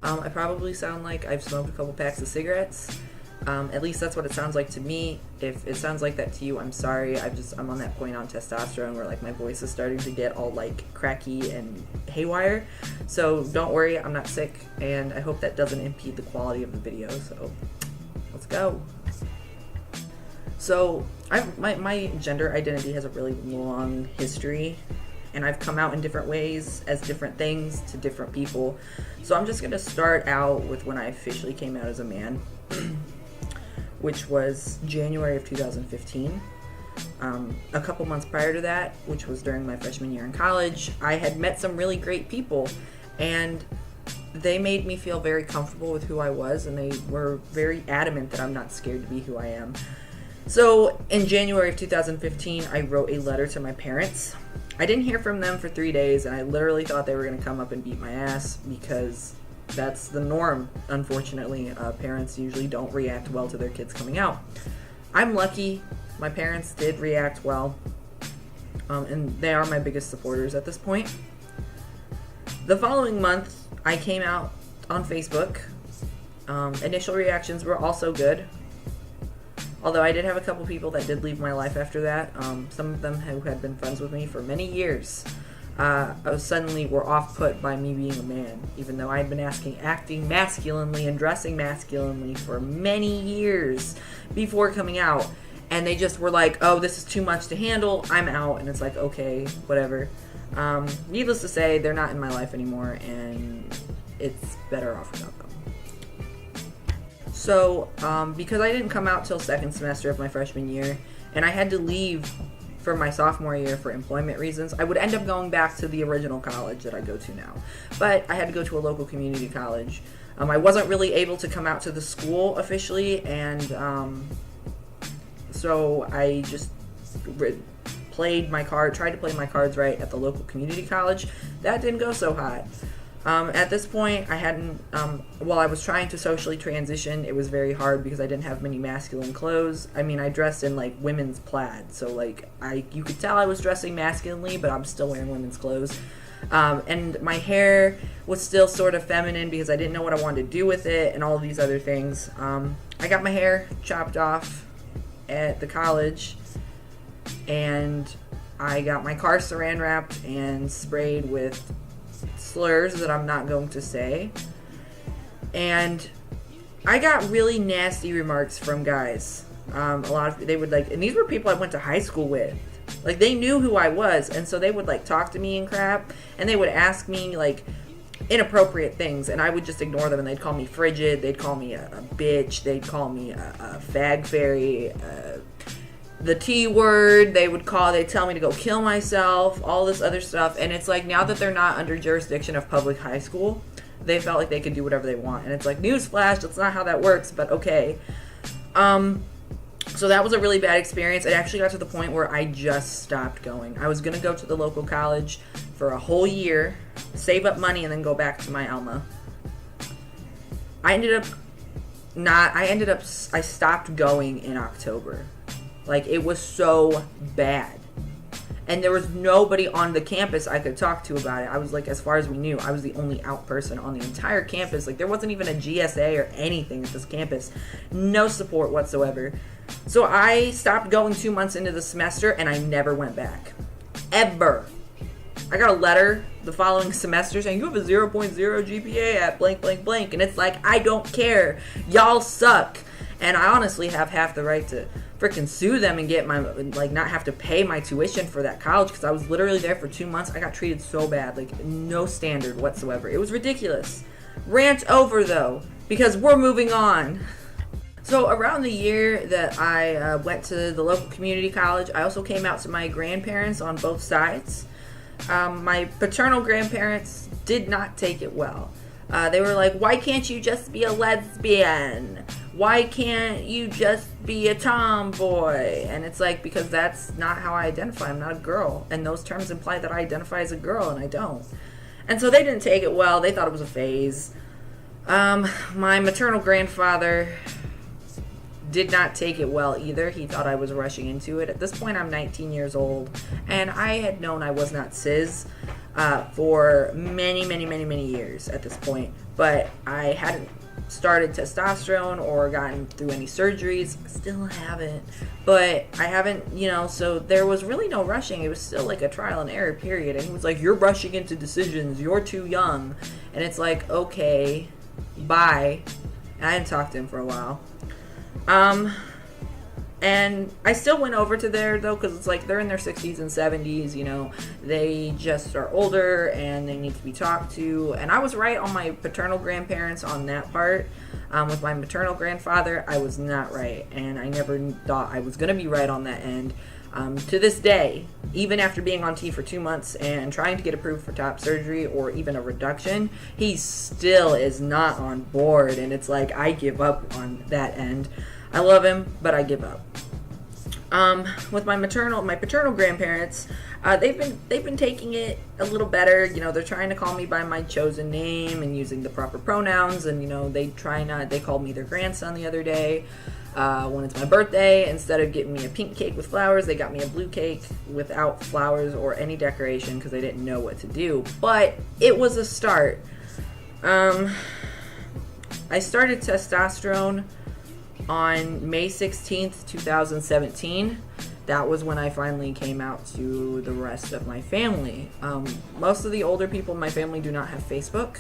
I probably sound like I've smoked a couple packs of cigarettes. At least that's what it sounds like to me. If it sounds like that to you, I'm sorry. I'm on that point on testosterone where like my voice is starting to get all like cracky and haywire. So don't worry, I'm not sick, and I hope that doesn't impede the quality of the video. So let's go. So my gender identity has a really long history, and I've come out in different ways as different things to different people. So I'm just gonna start out with when I officially came out as a man, which was January of 2015. A couple months prior to that, which was during my freshman year in college, I had met some really great people, and they made me feel very comfortable with who I was, and they were very adamant that I'm not scared to be who I am. So in January of 2015, I wrote a letter to my parents. I didn't hear from them for 3 days, and I literally thought they were going to come up and beat my ass, because that's the norm, unfortunately. Parents usually don't react well to their kids coming out. I'm lucky. My parents did react well, and they are my biggest supporters at this point. The following month, I came out on Facebook. Initial reactions were also good, although I did have a couple people that did leave my life after that. Some of them who had been friends with me for many years suddenly were off-put by me being a man, even though I had been acting masculinely and dressing masculinely for many years before coming out. And they just were like, oh, this is too much to handle, I'm out. And it's like, okay, whatever. Needless to say, they're not in my life anymore, and it's better off without them. So, because I didn't come out till second semester of my freshman year, and I had to leave for my sophomore year for employment reasons, I would end up going back to the original college that I go to now. But I had to go to a local community college. I wasn't really able to come out to the school officially, and so I just tried to play my cards right at the local community college. That didn't go so hot. At this point, while I was trying to socially transition, it was very hard because I didn't have many masculine clothes. I mean, I dressed in like women's plaid, so like you could tell I was dressing masculinely, but I'm still wearing women's clothes. And my hair was still sort of feminine because I didn't know what I wanted to do with it and all of these other things. I got my hair chopped off at the college, and I got my car saran wrapped and sprayed with slurs that I'm not going to say, and I got really nasty remarks from guys. They would like, and these were people I went to high school with. Like, they knew who I was, and so they would like talk to me and crap, and they would ask me like inappropriate things, and I would just ignore them, and they'd call me frigid, they'd call me a bitch, they'd call me a fag fairy, the T word, they'd tell me to go kill myself, all this other stuff. And it's like, now that they're not under jurisdiction of public high school, they felt like they could do whatever they want. And it's like, newsflash, that's not how that works, but okay. So that was a really bad experience. It actually got to the point where I just stopped going. I was going to go to the local college for a whole year, save up money, and then go back to my alma. I stopped going in October. Like, it was so bad. And there was nobody on the campus I could talk to about it. I was like, as far as we knew, I was the only out person on the entire campus. Like, there wasn't even a GSA or anything at this campus. No support whatsoever. So I stopped going 2 months into the semester, and I never went back. Ever. I got a letter the following semester saying, you have a 0.0 GPA at blank, blank, blank. And it's like, I don't care. Y'all suck. And I honestly have half the right to freaking sue them and get my, like, not have to pay my tuition for that college, because I was literally there for 2 months. I got treated so bad, like, no standard whatsoever. It was ridiculous. Rant over, though, because we're moving on. So around the year that I went to the local community college, I also came out to my grandparents on both sides. My paternal grandparents did not take it well. They were like, why can't you just be a lesbian? Why can't you just be a tomboy? And it's like, because that's not how I identify. I'm not a girl. And those terms imply that I identify as a girl, and I don't. And so they didn't take it well. They thought it was a phase. My maternal grandfather did not take it well either. He thought I was rushing into it. At this point, I'm 19 years old, and I had known I was not cis for many years at this point. but I hadn't started testosterone or gotten through any surgeries. I still haven't, but I haven't, so there was really no rushing. It was still like a trial and error period. And he was like, you're rushing into decisions, you're too young. And it's like, okay, bye. And I hadn't talked to him for a while. And I still went over to there, though, because it's like they're in their 60s and 70s, they just are older and they need to be talked to. And I was right on my paternal grandparents on that part. With my maternal grandfather, I was not right, and I never thought I was going to be right on that end. To this day, even after being on T for 2 months and trying to get approved for top surgery or even a reduction, he still is not on board, and it's like I give up on that end. I love him, but I give up. With my paternal grandparents, they've been taking it a little better. They're trying to call me by my chosen name and using the proper pronouns, and they called me their grandson the other day. When it's my birthday, instead of getting me a pink cake with flowers, they got me a blue cake without flowers or any decoration because they didn't know what to do. But it was a start. I started testosterone on May 16th, 2017. That was when I finally came out to the rest of my family. Most of the older people in my family do not have Facebook.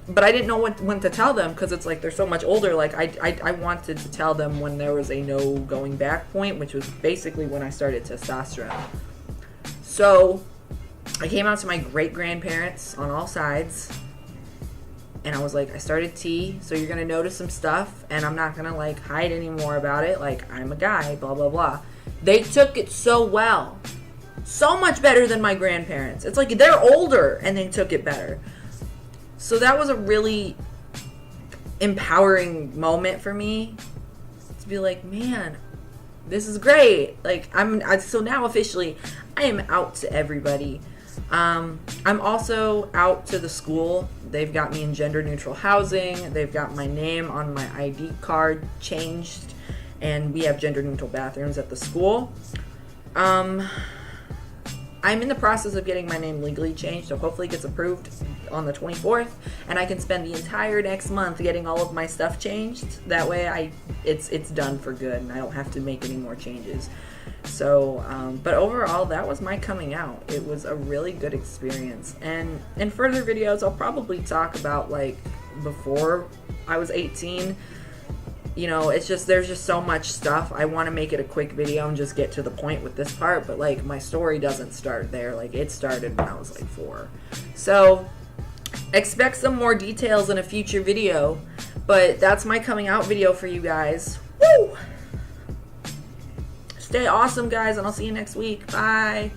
But I didn't know when to tell them because it's like they're so much older. Like I wanted to tell them when there was a no going back point, which was basically when I started testosterone. So I came out to my great grandparents on all sides. And I was like, I started T, so you're going to notice some stuff, and I'm not going to, hide anymore about it. I'm a guy, blah, blah, blah. They took it so well. So much better than my grandparents. It's like they're older, and they took it better. So that was a really empowering moment for me. To be like, man, this is great. So now officially, I am out to everybody. I'm also out to the school. They've got me in gender neutral housing. They've got my name on my ID card changed, and we have gender neutral bathrooms at the school. I'm in the process of getting my name legally changed, so hopefully it gets approved on the 24th, and I can spend the entire next month getting all of my stuff changed. That way it's done for good, and I don't have to make any more changes. So, but overall, that was my coming out. It was a really good experience. And in further videos, I'll probably talk about, before I was 18. It's just, there's just so much stuff. I want to make it a quick video and just get to the point with this part. But, my story doesn't start there. It started when I was, 4. So, expect some more details in a future video. But that's my coming out video for you guys. Woo! Stay awesome, guys, and I'll see you next week. Bye.